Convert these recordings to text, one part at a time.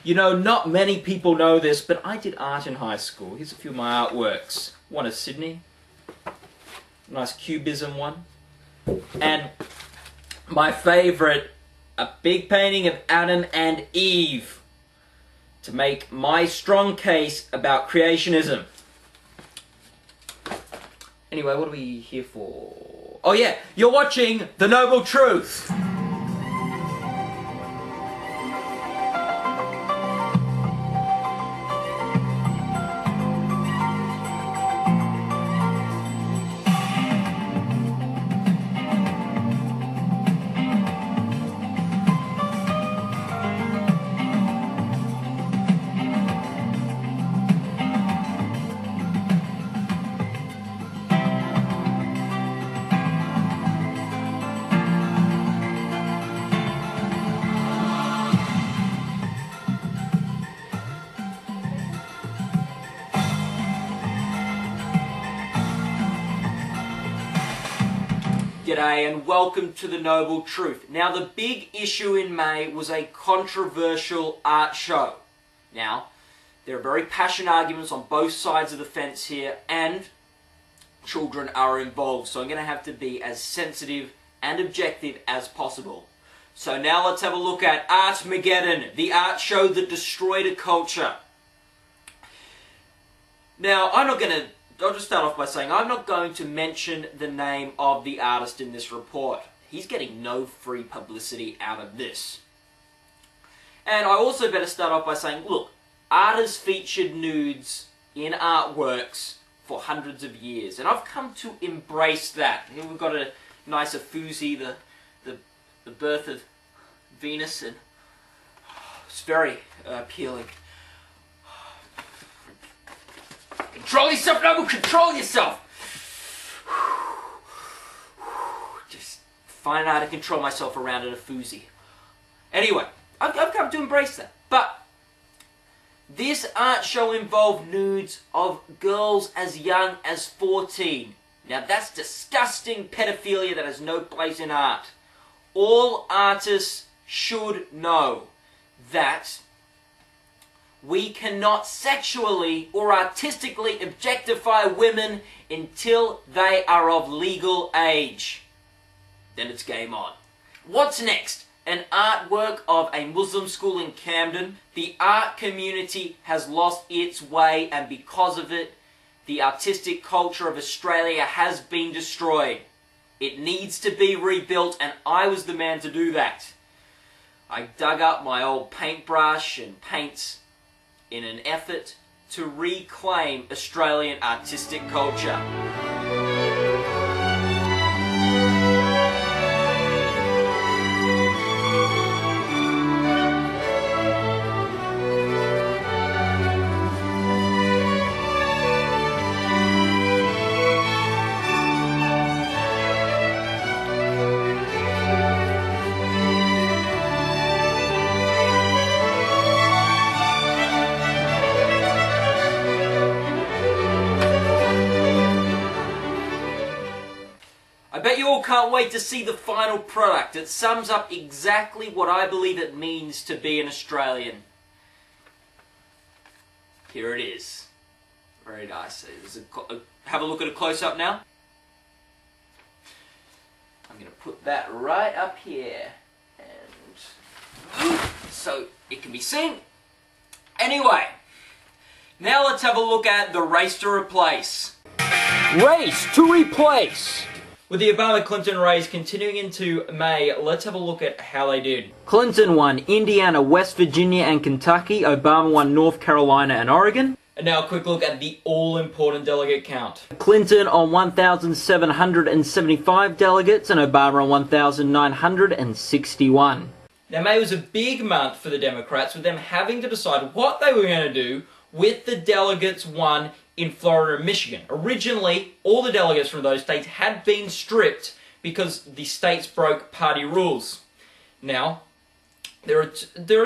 You know, not many people know this, but I did art in high school. Here's a few of my artworks. One is Sydney. Nice cubism one. And my favourite, a big painting of Adam and Eve to make my strong case about creationism. Anyway, what are we here for? Oh yeah, you're watching The Noble Truth. G'day and welcome to The Noble Truth. Now, the big issue in May was a controversial art show. Now, there are very passionate arguments on both sides of the fence here, and children are involved, so I'm going to have to be as sensitive and objective as possible. So now let's have a look at Artmageddon, the art show that destroyed a culture. Now, I'll just start off by saying I'm not going to mention the name of the artist in this report. He's getting no free publicity out of this. And I also better start off by saying, look, art has featured nudes in artworks for hundreds of years, and I've come to embrace that. Here we've got a nice Uffizi, the birth of Venus, and it's very appealing. Control yourself, Noble, control yourself! Just find out how to control myself around an Uffizi. Anyway, I've come to embrace that. But this art show involved nudes of girls as young as 14. Now that's disgusting pedophilia that has no place in art. All artists should know that we cannot sexually or artistically objectify women until they are of legal age. Then it's game on. What's next? An artwork of a Muslim school in Camden. The art community has lost its way, and because of it, the artistic culture of Australia has been destroyed. It needs to be rebuilt, and I was the man to do that. I dug up my old paintbrush and paints in an effort to reclaim Australian artistic culture. I bet you all can't wait to see the final product. It sums up exactly what I believe it means to be an Australian. Here it is. Very nice. Have a look at a close-up now. I'm going to put that right up here. And so it can be seen. Anyway, now let's have a look at the race to replace. Race to replace! With the Obama-Clinton race continuing into May, let's have a look at how they did. Clinton won Indiana, West Virginia, and Kentucky. Obama won North Carolina and Oregon. And now a quick look at the all-important delegate count. Clinton on 1,775 delegates and Obama on 1,961. Now May was a big month for the Democrats, with them having to decide what they were going to do with the delegates won in Florida and Michigan. Originally, all the delegates from those states had been stripped because the states broke party rules. Now, there are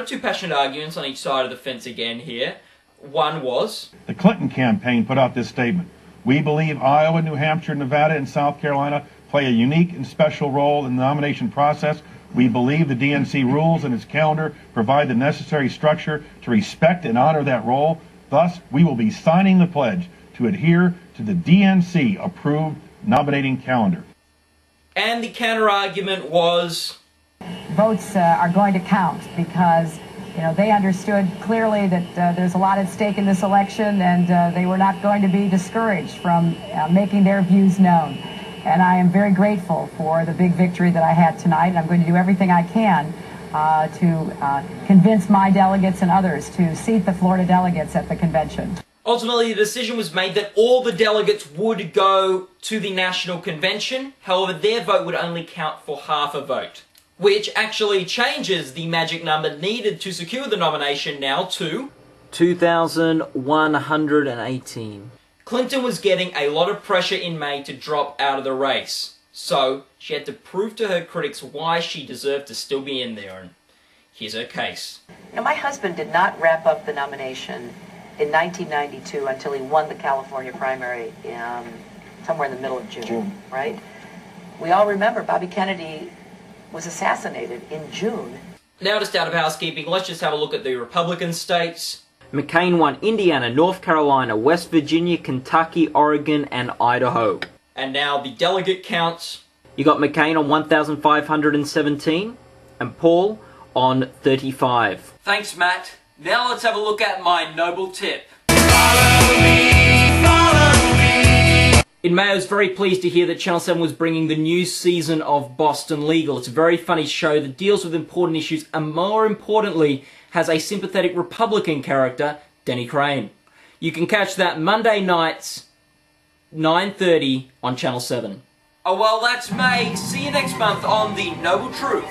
two passionate arguments on each side of the fence again here. One was, the Clinton campaign put out this statement: "We believe Iowa, New Hampshire, Nevada, and South Carolina play a unique and special role in the nomination process We believe the DNC rules and its calendar provide the necessary structure to respect and honor that role. Thus, we will be signing the pledge to adhere to the DNC-approved nominating calendar. And the counter-argument was... Votes are going to count because, they understood clearly that there's a lot at stake in this election, and they were not going to be discouraged from making their views known. And I am very grateful for the big victory that I had tonight, and I'm going to do everything I can to convince my delegates and others to seat the Florida delegates at the convention. Ultimately, the decision was made that all the delegates would go to the National Convention. However, their vote would only count for half a vote, which actually changes the magic number needed to secure the nomination now to 2,118. Clinton was getting a lot of pressure in May to drop out of the race, so she had to prove to her critics why she deserved to still be in there, and here's her case. My husband did not wrap up the nomination in 1992 until he won the California primary somewhere in the middle of June, right? We all remember Bobby Kennedy was assassinated in June. Now, just out of housekeeping, let's just have a look at the Republican states. McCain won Indiana, North Carolina, West Virginia, Kentucky, Oregon, and Idaho. And now the delegate counts. You got McCain on 1,517 and Paul on 35. Thanks, Matt. Now let's have a look at my noble tip. Follow me, follow me. In May, I was very pleased to hear that Channel 7 was bringing the new season of Boston Legal. It's a very funny show that deals with important issues and, more importantly, has a sympathetic Republican character, Denny Crane. You can catch that Monday nights, 9:30 on Channel 7. Oh, well, that's May. See you next month on The Noble Truth.